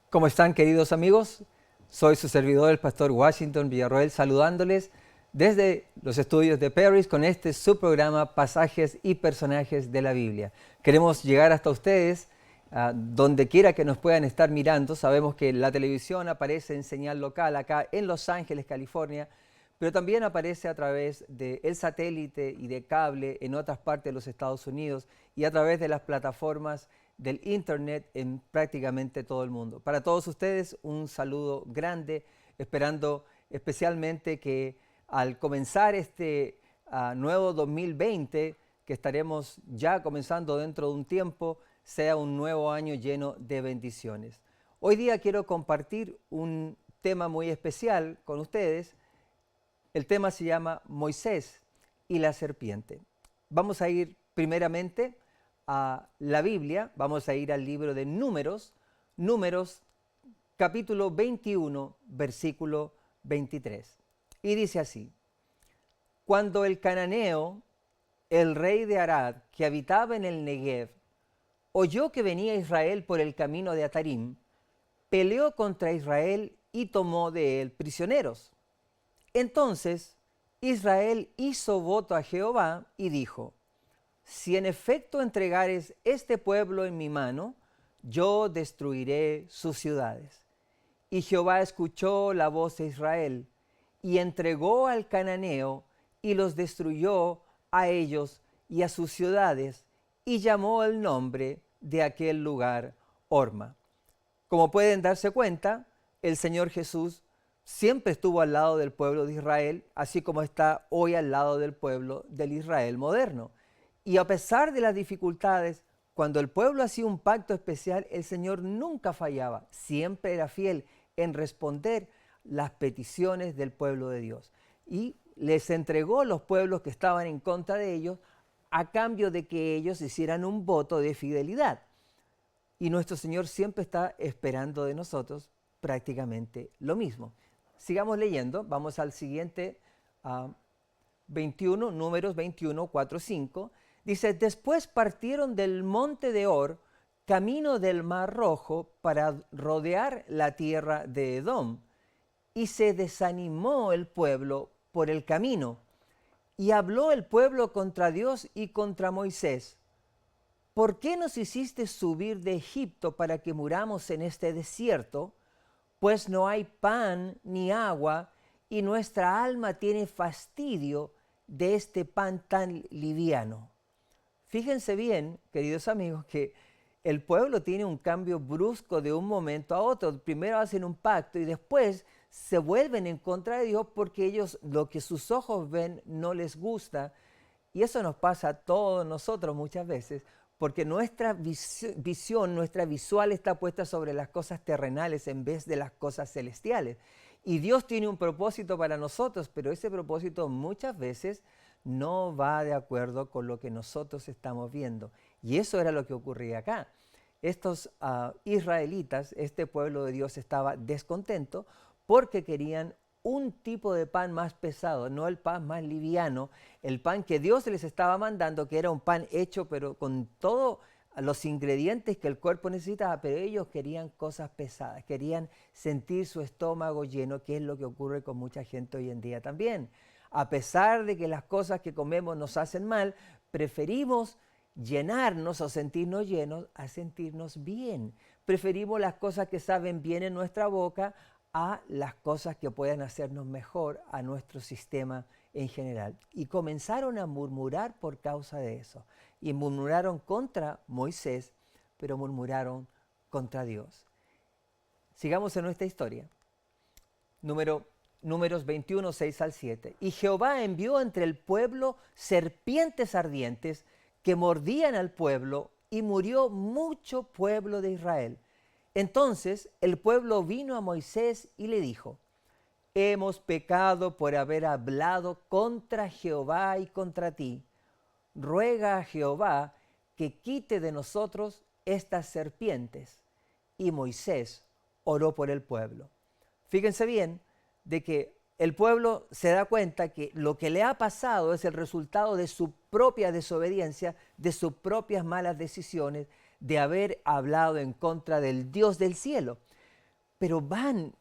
¿Cómo están, queridos amigos? Soy su servidor, el pastor Washington Villarroel, saludándoles desde los estudios de Paris con este subprograma Pasajes y Personajes de la Biblia. Queremos llegar hasta ustedes, donde quiera que nos puedan estar mirando. Sabemos que la televisión aparece en señal local acá en Los Ángeles, California, pero también aparece a través del satélite y de cable en otras partes de los Estados Unidos y a través de las plataformas del Internet en prácticamente todo el mundo. Para todos ustedes, un saludo grande, esperando especialmente que al comenzar este nuevo 2020, que estaremos ya comenzando dentro de un tiempo, sea un nuevo año lleno de bendiciones. Hoy día quiero compartir un tema muy especial con ustedes. El tema se llama Moisés y la serpiente. Vamos a ir primeramente a la Biblia, vamos a ir al libro de Números capítulo 21, versículo 23. Y dice así: Cuando el cananeo, el rey de Arad, que habitaba en el Negev, oyó que venía Israel por el camino de Atarim, peleó contra Israel y tomó de él prisioneros. Entonces Israel hizo voto a Jehová y dijo: si en efecto entregares este pueblo en mi mano, yo destruiré sus ciudades. Y Jehová escuchó la voz de Israel, y entregó al cananeo, y los destruyó a ellos y a sus ciudades, y llamó el nombre de aquel lugar Horma. Como pueden darse cuenta, el Señor Jesús siempre estuvo al lado del pueblo de Israel, así como está hoy al lado del pueblo del Israel moderno. Y a pesar de las dificultades, cuando el pueblo hacía un pacto especial, el Señor nunca fallaba, siempre era fiel en responder las peticiones del pueblo de Dios. Y les entregó los pueblos que estaban en contra de ellos a cambio de que ellos hicieran un voto de fidelidad. Y nuestro Señor siempre está esperando de nosotros prácticamente lo mismo. Sigamos leyendo, vamos al siguiente 21, Números 21, 4, 5. Dice: después partieron del monte de Or, camino del Mar Rojo, para rodear la tierra de Edom. Y se desanimó el pueblo por el camino. Y habló el pueblo contra Dios y contra Moisés: ¿por qué nos hiciste subir de Egipto para que muramos en este desierto? Pues no hay pan ni agua, y nuestra alma tiene fastidio de este pan tan liviano. Fíjense bien, queridos amigos, que el pueblo tiene un cambio brusco de un momento a otro. Primero hacen un pacto y después se vuelven en contra de Dios porque ellos, lo que sus ojos ven, no les gusta. Y eso nos pasa a todos nosotros muchas veces, porque nuestra visión, nuestra visual está puesta sobre las cosas terrenales en vez de las cosas celestiales. Y Dios tiene un propósito para nosotros, pero ese propósito muchas veces no va de acuerdo con lo que nosotros estamos viendo. Y eso era lo que ocurría acá. Estos israelitas, este pueblo de Dios, estaba descontento porque querían un tipo de pan más pesado, no el pan más liviano, el pan que Dios les estaba mandando, que era un pan hecho pero con todos los ingredientes que el cuerpo necesitaba, pero ellos querían cosas pesadas, querían sentir su estómago lleno, que es lo que ocurre con mucha gente hoy en día también. A pesar de que las cosas que comemos nos hacen mal, preferimos llenarnos o sentirnos llenos a sentirnos bien. Preferimos las cosas que saben bien en nuestra boca a las cosas que puedan hacernos mejor a nuestro sistema en general. Y comenzaron a murmurar por causa de eso. Y murmuraron contra Moisés, pero murmuraron contra Dios. Sigamos en nuestra historia. Números 21, 6 al 7. Y Jehová envió entre el pueblo serpientes ardientes que mordían al pueblo, y murió mucho pueblo de Israel. Entonces el pueblo vino a Moisés y le dijo: hemos pecado por haber hablado contra Jehová y contra ti. Ruega a Jehová que quite de nosotros estas serpientes. Y Moisés oró por el pueblo. Fíjense bien de que el pueblo se da cuenta que lo que le ha pasado es el resultado de su propia desobediencia, de sus propias malas decisiones, de haber hablado en contra del Dios del cielo. pero van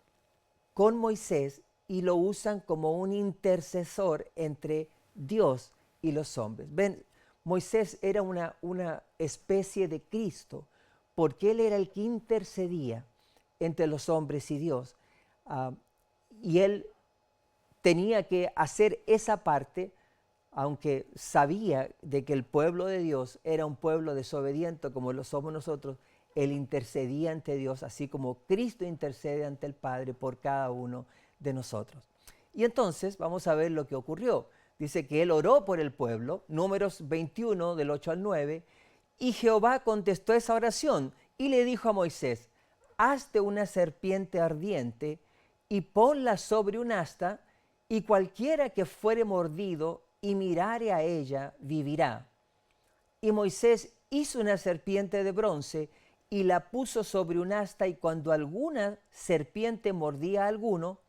con Moisés y lo usan como un intercesor entre Dios y los hombres. Ven, Moisés era una especie de Cristo, porque él era el que intercedía entre los hombres y Dios. Ah, y él tenía que hacer esa parte, aunque sabía de que el pueblo de Dios era un pueblo desobediente como lo somos nosotros. Él intercedía ante Dios, así como Cristo intercede ante el Padre por cada uno de nosotros. Y entonces vamos a ver lo que ocurrió. Dice que él oró por el pueblo, Números 21 del 8 al 9, y Jehová contestó esa oración y le dijo a Moisés: hazte una serpiente ardiente y ponla sobre un asta, y cualquiera que fuere mordido y mirare a ella vivirá. Y Moisés hizo una serpiente de bronce y la puso sobre un asta, y cuando alguna serpiente mordía a alguno,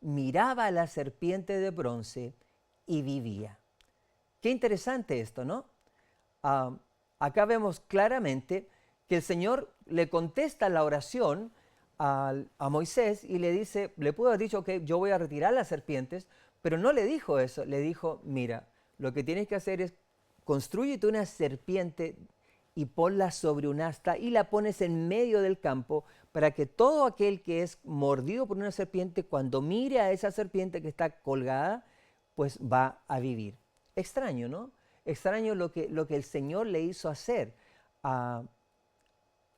miraba a la serpiente de bronce y vivía. Qué interesante esto, ¿no? Ah, acá vemos claramente que el Señor le contesta la oración a Moisés y le dice, le pudo haber dicho que yo voy a retirar las serpientes, pero no le dijo eso, le dijo, mira, lo que tienes que hacer es construyete una serpiente y ponla sobre un asta y la pones en medio del campo para que todo aquel que es mordido por una serpiente, cuando mire a esa serpiente que está colgada, pues va a vivir. Extraño, ¿no? Extraño lo que el Señor le hizo hacer a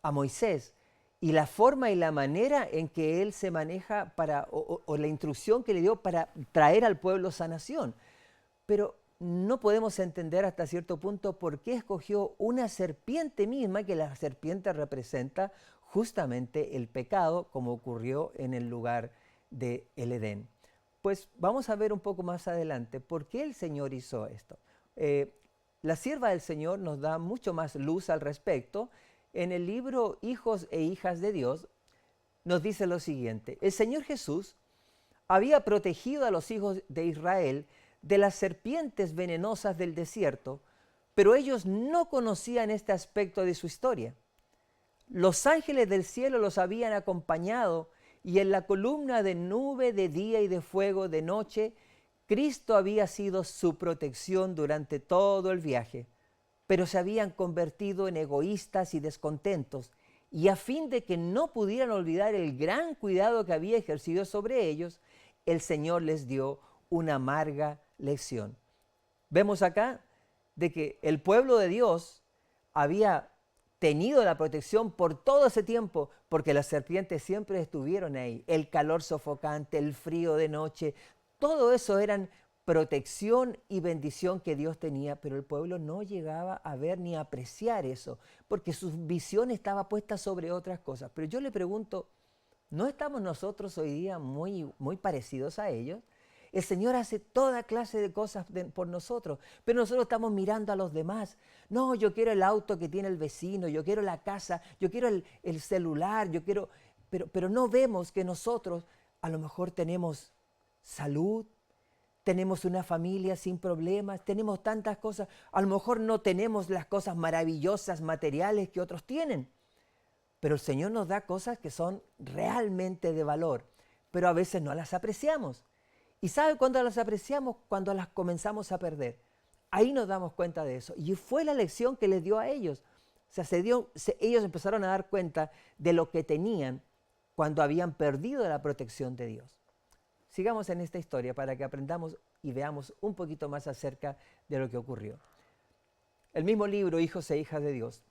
Moisés, y la forma y la manera en que él se maneja o la instrucción que le dio para traer al pueblo sanación. Pero no podemos entender hasta cierto punto por qué escogió una serpiente misma, que la serpiente representa justamente el pecado, como ocurrió en el lugar del Edén. Pues vamos a ver un poco más adelante por qué el Señor hizo esto. La sierva del Señor nos da mucho más luz al respecto. En el libro Hijos e Hijas de Dios nos dice lo siguiente: el Señor Jesús había protegido a los hijos de Israel de las serpientes venenosas del desierto, pero ellos no conocían este aspecto de su historia. Los ángeles del cielo los habían acompañado, y en la columna de nube de día y de fuego de noche, Cristo había sido su protección durante todo el viaje. Pero se habían convertido en egoístas y descontentos, y a fin de que no pudieran olvidar el gran cuidado que había ejercido sobre ellos, el Señor les dio una amarga lección. Vemos acá de que el pueblo de Dios había tenido la protección por todo ese tiempo, porque las serpientes siempre estuvieron ahí, el calor sofocante, el frío de noche, todo eso eran protección y bendición que Dios tenía, pero el pueblo no llegaba a ver ni a apreciar eso, porque su visión estaba puesta sobre otras cosas. Pero yo le pregunto, ¿no estamos nosotros hoy día muy parecidos a ellos? El Señor hace toda clase de cosas por nosotros, pero nosotros estamos mirando a los demás. No, yo quiero el auto que tiene el vecino, yo quiero la casa, yo quiero el celular, yo quiero... Pero no vemos que nosotros a lo mejor tenemos salud, tenemos una familia sin problemas, tenemos tantas cosas. A lo mejor no tenemos las cosas maravillosas materiales que otros tienen, pero el Señor nos da cosas que son realmente de valor, pero a veces no las apreciamos. ¿Y sabe cuándo las apreciamos? Cuando las comenzamos a perder. Ahí nos damos cuenta de eso. Y fue la lección que les dio a ellos. O sea, ellos empezaron a dar cuenta de lo que tenían cuando habían perdido la protección de Dios. Sigamos en esta historia para que aprendamos y veamos un poquito más acerca de lo que ocurrió. El mismo libro, Hijos e Hijas de Dios,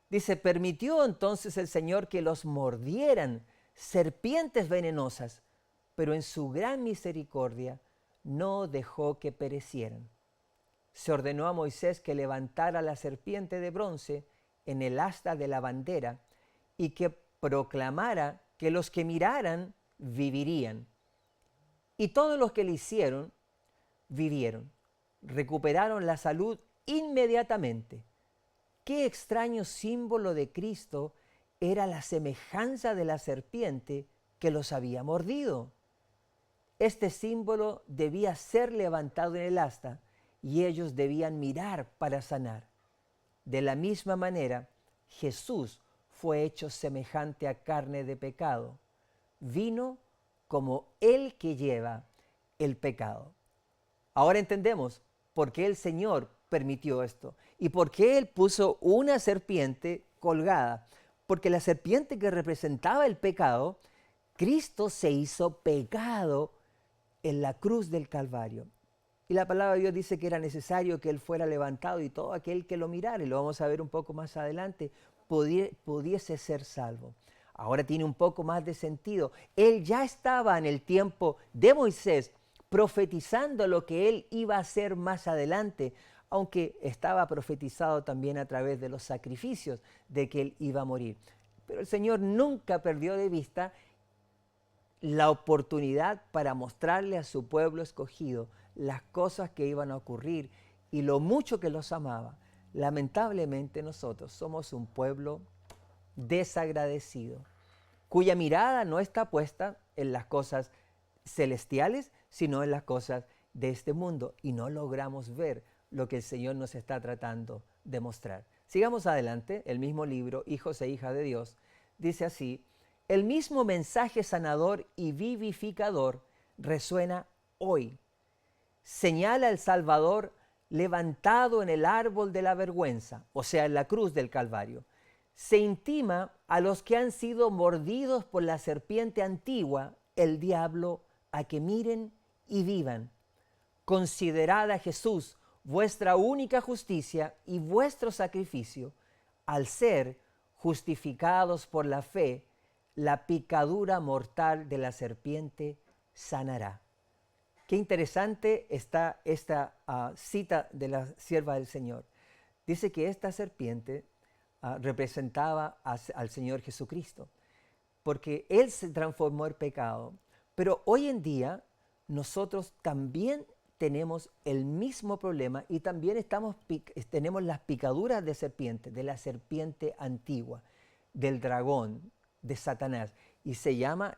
dice: permitió entonces el Señor que los mordieran serpientes venenosas, pero en su gran misericordia no dejó que perecieran. Se ordenó a Moisés que levantara la serpiente de bronce en el asta de la bandera y que proclamara que los que miraran vivirían. Y todos los que le hicieron vivieron, recuperaron la salud inmediatamente. Qué extraño símbolo de Cristo era la semejanza de la serpiente que los había mordido. Este símbolo debía ser levantado en el asta y ellos debían mirar para sanar. De la misma manera, Jesús fue hecho semejante a carne de pecado. vino como el que lleva el pecado. Ahora entendemos por qué el Señor permitió esto y por qué Él puso una serpiente colgada. Porque la serpiente que representaba el pecado, Cristo se hizo pecado en la cruz del Calvario. Y la palabra de Dios dice que era necesario que Él fuera levantado y todo aquel que lo mirara, y lo vamos a ver un poco más adelante, pudiese ser salvo. Ahora tiene un poco más de sentido. Él ya estaba en el tiempo de Moisés profetizando lo que Él iba a hacer más adelante, aunque estaba profetizado también a través de los sacrificios de que Él iba a morir. Pero el Señor nunca perdió de vista la oportunidad para mostrarle a su pueblo escogido las cosas que iban a ocurrir y lo mucho que los amaba. Lamentablemente nosotros somos un pueblo desagradecido, cuya mirada no está puesta en las cosas celestiales, sino en las cosas de este mundo, y no logramos ver lo que el Señor nos está tratando de mostrar. Sigamos adelante, el mismo libro, Hijos e Hijas de Dios, dice así: el mismo mensaje sanador y vivificador resuena hoy. Señala al Salvador levantado en el árbol de la vergüenza, o sea, en la cruz del Calvario. Se intima a los que han sido mordidos por la serpiente antigua, el diablo, a que miren y vivan. Considerad a Jesús vuestra única justicia y vuestro sacrificio, al ser justificados por la fe, la picadura mortal de la serpiente sanará. Qué interesante está esta cita de la sierva del Señor. Dice que esta serpiente representaba al Señor Jesucristo, porque Él se transformó en pecado. Pero hoy en día nosotros también tenemos el mismo problema y también tenemos las picaduras de serpiente, de la serpiente antigua, del dragón, de Satanás. Y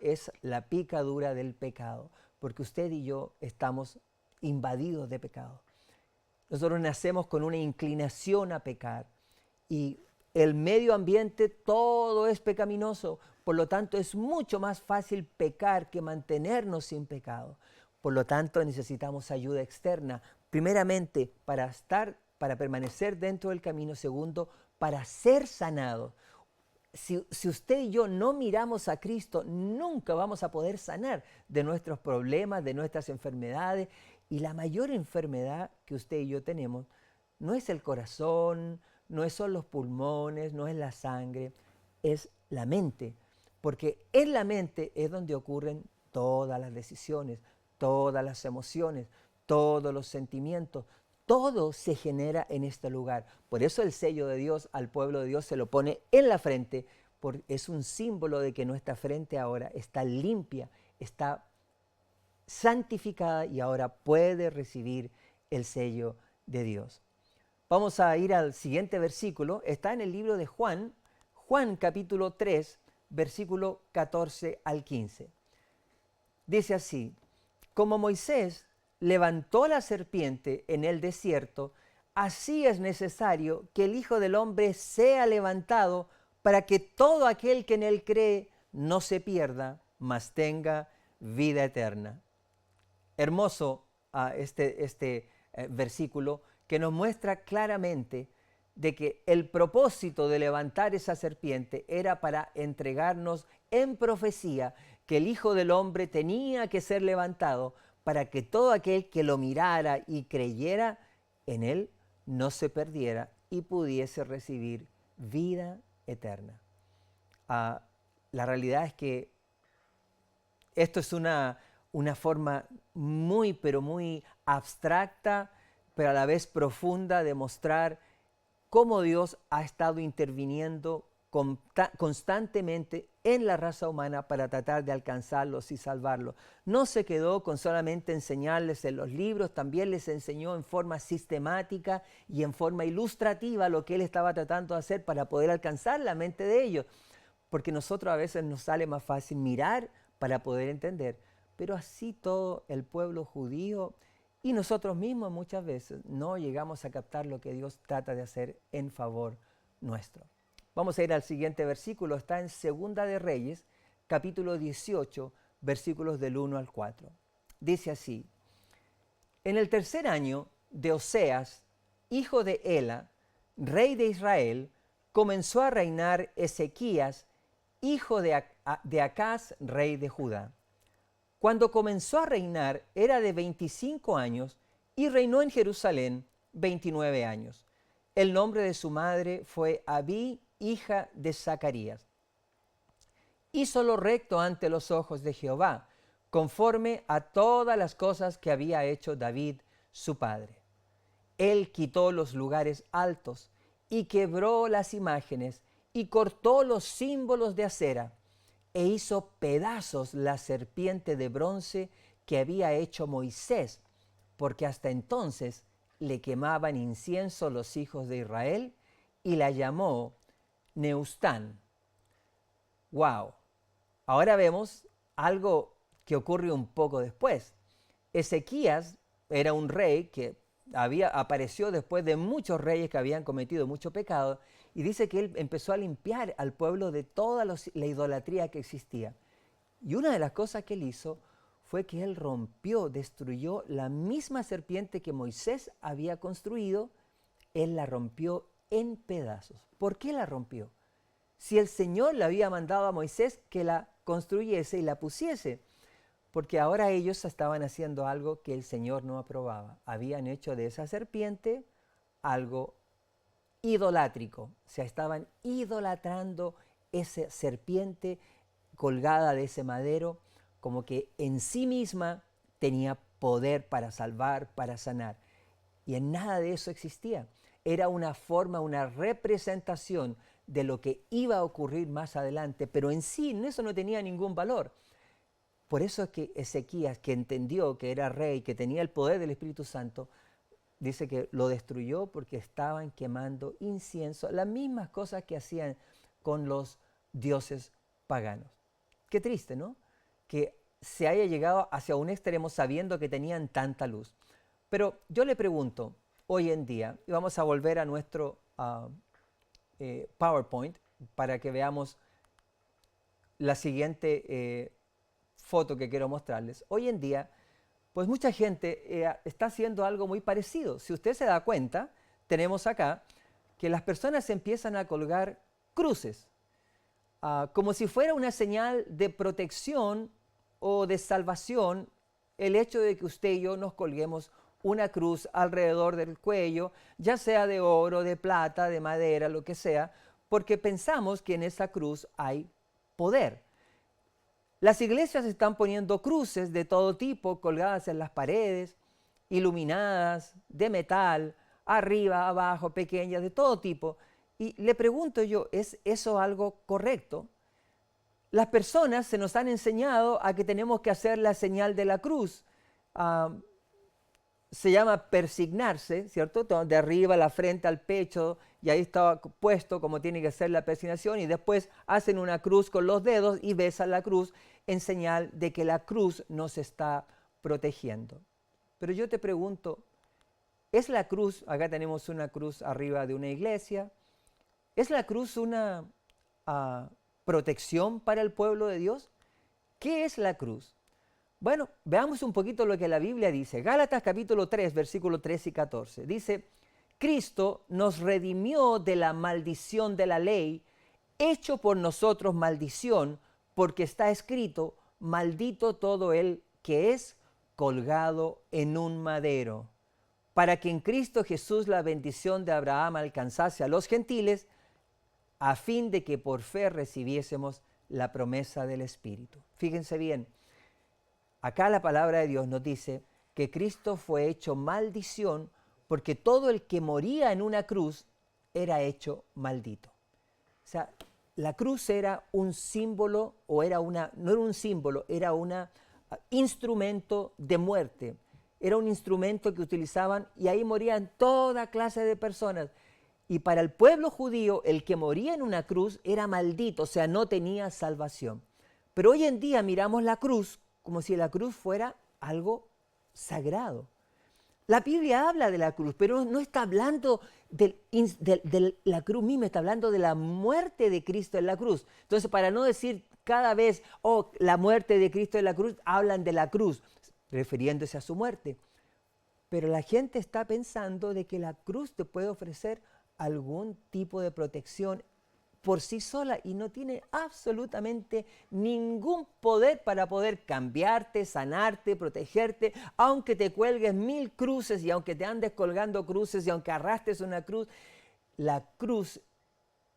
es la picadura del pecado, porque usted y yo estamos invadidos de pecado. Nosotros nacemos con una inclinación a pecar y el medio ambiente todo es pecaminoso, por lo tanto es mucho más fácil pecar que mantenernos sin pecado. Por lo tanto necesitamos ayuda externa, primeramente para permanecer dentro del camino, segundo, para ser sanados. Si usted y yo no miramos a Cristo, nunca vamos a poder sanar de nuestros problemas, de nuestras enfermedades. Y la mayor enfermedad que usted y yo tenemos no es el corazón, no son los pulmones, no es la sangre, es la mente. Porque en la mente es donde ocurren todas las decisiones, todas las emociones, todos los sentimientos. Todo se genera en este lugar. Por eso el sello de Dios al pueblo de Dios se lo pone en la frente, porque es un símbolo de que nuestra frente ahora está limpia, está santificada y ahora puede recibir el sello de Dios. Vamos a ir al siguiente versículo. Está en el libro de Juan, Juan capítulo 3, versículo 14 al 15. Dice así: como Moisés levantó la serpiente en el desierto, así es necesario que el Hijo del Hombre sea levantado para que todo aquel que en él cree no se pierda, mas tenga vida eterna. Hermoso este versículo que nos muestra claramente de que el propósito de levantar esa serpiente era para entregarnos en profecía que el Hijo del Hombre tenía que ser levantado para que todo aquel que lo mirara y creyera en él no se perdiera y pudiese recibir vida eterna. La realidad es que esto es una forma muy, pero muy abstracta, pero a la vez profunda de mostrar cómo Dios ha estado interviniendo constantemente en la raza humana para tratar de alcanzarlos y salvarlos. No se quedó con solamente enseñarles en los libros, también les enseñó en forma sistemática y en forma ilustrativa lo que Él estaba tratando de hacer para poder alcanzar la mente de ellos. Porque nosotros a veces nos sale más fácil mirar para poder entender, pero así todo el pueblo judío y nosotros mismos muchas veces no llegamos a captar lo que Dios trata de hacer en favor nuestro. Vamos a ir al siguiente versículo, está en Segunda de Reyes, capítulo 18, versículos del 1 al 4. Dice así: en el tercer año de Oseas, hijo de Ela, rey de Israel, comenzó a reinar Ezequías, hijo de Acaz, rey de Judá. Cuando comenzó a reinar era de 25 años y reinó en Jerusalén 29 años. El nombre de su madre fue Abí, hija de Zacarías. Hizo lo recto ante los ojos de Jehová, conforme a todas las cosas que había hecho David, su padre. Él quitó los lugares altos y quebró las imágenes y cortó los símbolos de acera e hizo pedazos la serpiente de bronce que había hecho Moisés, porque hasta entonces le quemaban incienso los hijos de Israel, y la llamó Neustán. ¡Wow! Ahora vemos algo que ocurre un poco después. Ezequías era un rey que apareció después de muchos reyes que habían cometido mucho pecado, y dice que él empezó a limpiar al pueblo de toda la idolatría que existía. Y una de las cosas que él hizo fue que él destruyó la misma serpiente que Moisés había construido. Él la rompió en pedazos. ¿Por qué la rompió? Si el Señor le había mandado a Moisés que la construyese y la pusiese, porque ahora ellos estaban haciendo algo que el Señor no aprobaba. Habían hecho de esa serpiente algo idolátrico. O sea, estaban idolatrando esa serpiente colgada de ese madero, como que en sí misma tenía poder para salvar, para sanar. Y en nada de eso existía. Era una forma, una representación de lo que iba a ocurrir más adelante, pero en sí eso no tenía ningún valor. Por eso es que Ezequías, que entendió que era rey, que tenía el poder del Espíritu Santo, dice que lo destruyó porque estaban quemando incienso, las mismas cosas que hacían con los dioses paganos. Qué triste, ¿no? Que se haya llegado hacia un extremo sabiendo que tenían tanta luz. Pero yo le pregunto, hoy en día, y vamos a volver a nuestro PowerPoint para que veamos la siguiente foto que quiero mostrarles. Hoy en día, pues mucha gente está haciendo algo muy parecido. Si usted se da cuenta, tenemos acá que las personas empiezan a colgar cruces, como si fuera una señal de protección o de salvación, el hecho de que usted y yo nos colguemos una cruz alrededor del cuello, ya sea de oro, de plata, de madera, lo que sea, porque pensamos que en esa cruz hay poder. Las iglesias están poniendo cruces de todo tipo colgadas en las paredes, iluminadas, de metal, arriba, abajo, pequeñas, de todo tipo. Y le pregunto yo, ¿es eso algo correcto? Las personas se nos han enseñado a que tenemos que hacer la señal de la cruz. Se llama persignarse, ¿cierto? De arriba, la frente al pecho, y ahí está puesto como tiene que ser la persignación, y después hacen una cruz con los dedos y besan la cruz en señal de que la cruz nos está protegiendo. Pero yo te pregunto, ¿es la cruz, acá tenemos una cruz arriba de una iglesia, ¿es la cruz una protección para el pueblo de Dios? ¿Qué es la cruz? Bueno, veamos un poquito lo que la Biblia dice. Gálatas capítulo 3, versículos 3 y 14. Dice, Cristo nos redimió de la maldición de la ley, hecho por nosotros maldición, porque está escrito, maldito todo el que es colgado en un madero, para que en Cristo Jesús la bendición de Abraham alcanzase a los gentiles, a fin de que por fe recibiésemos la promesa del Espíritu. Fíjense bien, acá la palabra de Dios nos dice que Cristo fue hecho maldición porque todo el que moría en una cruz era hecho maldito. O sea, la cruz era un símbolo, no era un símbolo, era un instrumento de muerte. Era un instrumento que utilizaban y ahí morían toda clase de personas. Y para el pueblo judío, el que moría en una cruz era maldito, o sea, no tenía salvación. Pero hoy en día miramos la cruz como si la cruz fuera algo sagrado. La Biblia habla de la cruz, pero no está hablando de la cruz misma, está hablando de la muerte de Cristo en la cruz. Entonces, para no decir cada vez, la muerte de Cristo en la cruz, hablan de la cruz, refiriéndose a su muerte. Pero la gente está pensando de que la cruz te puede ofrecer algún tipo de protección por sí sola y no tiene absolutamente ningún poder para poder cambiarte, sanarte, protegerte, aunque te cuelgues 1000 cruces y aunque te andes colgando cruces y aunque arrastres una cruz. La cruz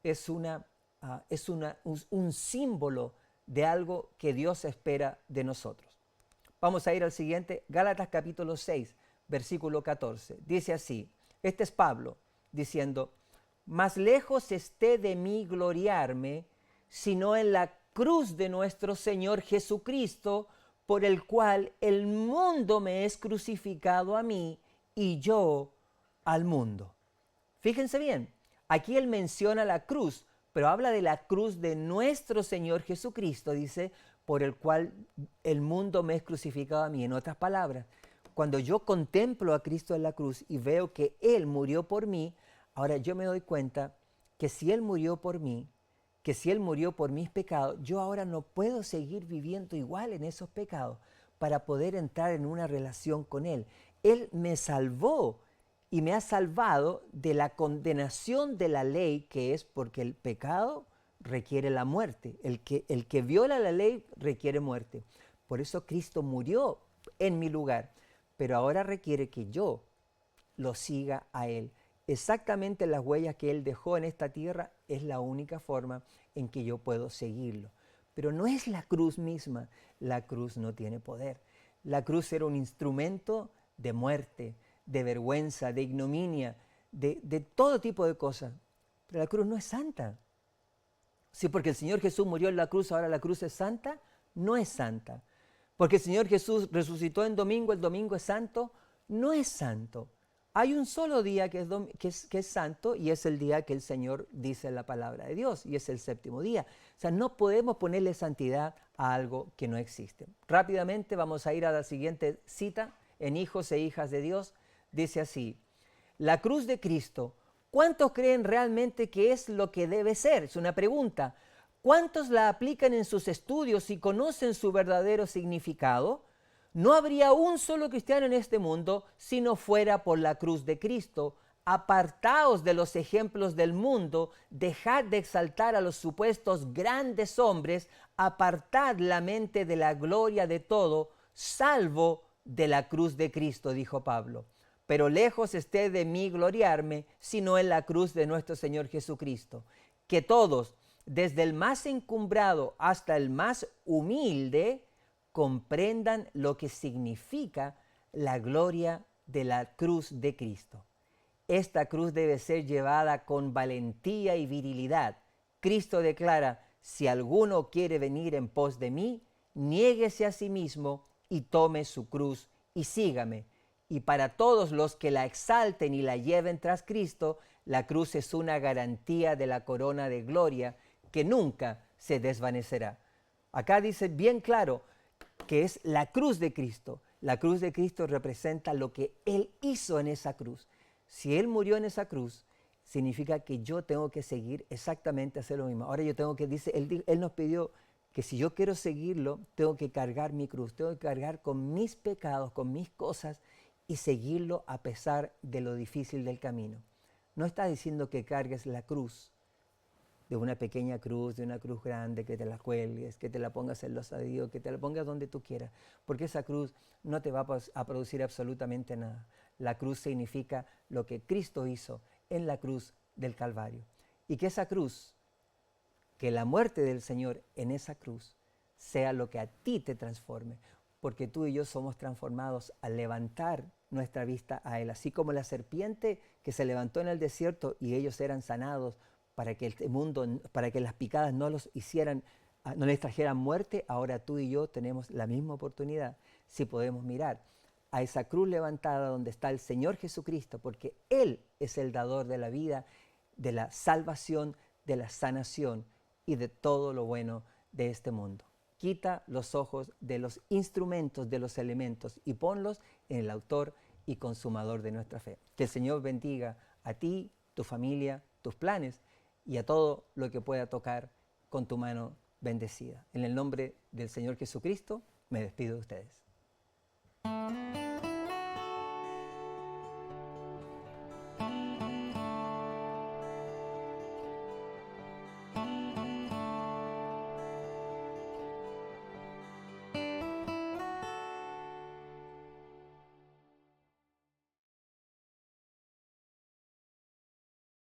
es un símbolo de algo que Dios espera de nosotros. Vamos a ir al siguiente, Gálatas capítulo 6, versículo 14. Dice así, este es Pablo diciendo, más lejos esté de mí gloriarme, sino en la cruz de nuestro Señor Jesucristo, por el cual el mundo me es crucificado a mí y yo al mundo. Fíjense bien, aquí él menciona la cruz, pero habla de la cruz de nuestro Señor Jesucristo, dice, por el cual el mundo me es crucificado a mí. En otras palabras, cuando yo contemplo a Cristo en la cruz y veo que Él murió por mí, ahora yo me doy cuenta que si Él murió por mí, que si Él murió por mis pecados, yo ahora no puedo seguir viviendo igual en esos pecados para poder entrar en una relación con Él. Él me salvó y me ha salvado de la condenación de la ley, que es porque el pecado requiere la muerte. El que viola la ley requiere muerte. Por eso Cristo murió en mi lugar, pero ahora requiere que yo lo siga a Él. Exactamente las huellas que Él dejó en esta tierra es la única forma en que yo puedo seguirlo. Pero no es la cruz misma. La cruz no tiene poder. La cruz era un instrumento de muerte, de vergüenza, de ignominia, de todo tipo de cosas. Pero la cruz no es santa. Sí, porque el Señor Jesús murió en la cruz, ahora la cruz es santa, no es santa. Porque el Señor Jesús resucitó en domingo, el domingo es santo, no es santo. Hay un solo día que es santo y es el día que el Señor dice en la palabra de Dios y es el séptimo día. O sea, no podemos ponerle santidad a algo que no existe. Rápidamente vamos a ir a la siguiente cita en Hijos e Hijas de Dios. Dice así, la cruz de Cristo, ¿cuántos creen realmente que es lo que debe ser? Es una pregunta. ¿Cuántos la aplican en sus estudios y conocen su verdadero significado? No habría un solo cristiano en este mundo si no fuera por la cruz de Cristo. Apartaos de los ejemplos del mundo, dejad de exaltar a los supuestos grandes hombres, apartad la mente de la gloria de todo, salvo de la cruz de Cristo, dijo Pablo. Pero lejos esté de mí gloriarme, sino en la cruz de nuestro Señor Jesucristo. Que todos, desde el más encumbrado hasta el más humilde, comprendan lo que significa la gloria de la cruz de Cristo. Esta cruz debe ser llevada con valentía y virilidad. Cristo declara, si alguno quiere venir en pos de mí, niéguese a sí mismo y tome su cruz y sígame. Y para todos los que la exalten y la lleven tras Cristo, la cruz es una garantía de la corona de gloria que nunca se desvanecerá. Acá dice bien claro que es la cruz de Cristo. La cruz de Cristo representa lo que Él hizo en esa cruz. Si Él murió en esa cruz, significa que yo tengo que seguir exactamente hacer lo mismo. Ahora yo tengo que, dice, Él nos pidió que si yo quiero seguirlo, tengo que cargar mi cruz, tengo que cargar con mis pecados, con mis cosas y seguirlo a pesar de lo difícil del camino. No está diciendo que cargues la cruz, de una pequeña cruz, de una cruz grande, que te la cuelgues, que te la pongas en los adiós, que te la pongas donde tú quieras, porque esa cruz no te va a producir absolutamente nada. La cruz significa lo que Cristo hizo en la cruz del Calvario. Y que esa cruz, que la muerte del Señor en esa cruz, sea lo que a ti te transforme, porque tú y yo somos transformados al levantar nuestra vista a Él, así como la serpiente que se levantó en el desierto y ellos eran sanados para que el mundo, para que las picadas no los hicieran, no les trajeran muerte. Ahora tú y yo tenemos la misma oportunidad si podemos mirar a esa cruz levantada donde está el Señor Jesucristo, porque Él es el dador de la vida, de la salvación, de la sanación y de todo lo bueno de este mundo. Quita los ojos de los instrumentos, de los elementos y ponlos en el autor y consumador de nuestra fe. Que el Señor bendiga a ti, tu familia, tus planes y a todo lo que pueda tocar con tu mano bendecida. En el nombre del Señor Jesucristo, me despido de ustedes.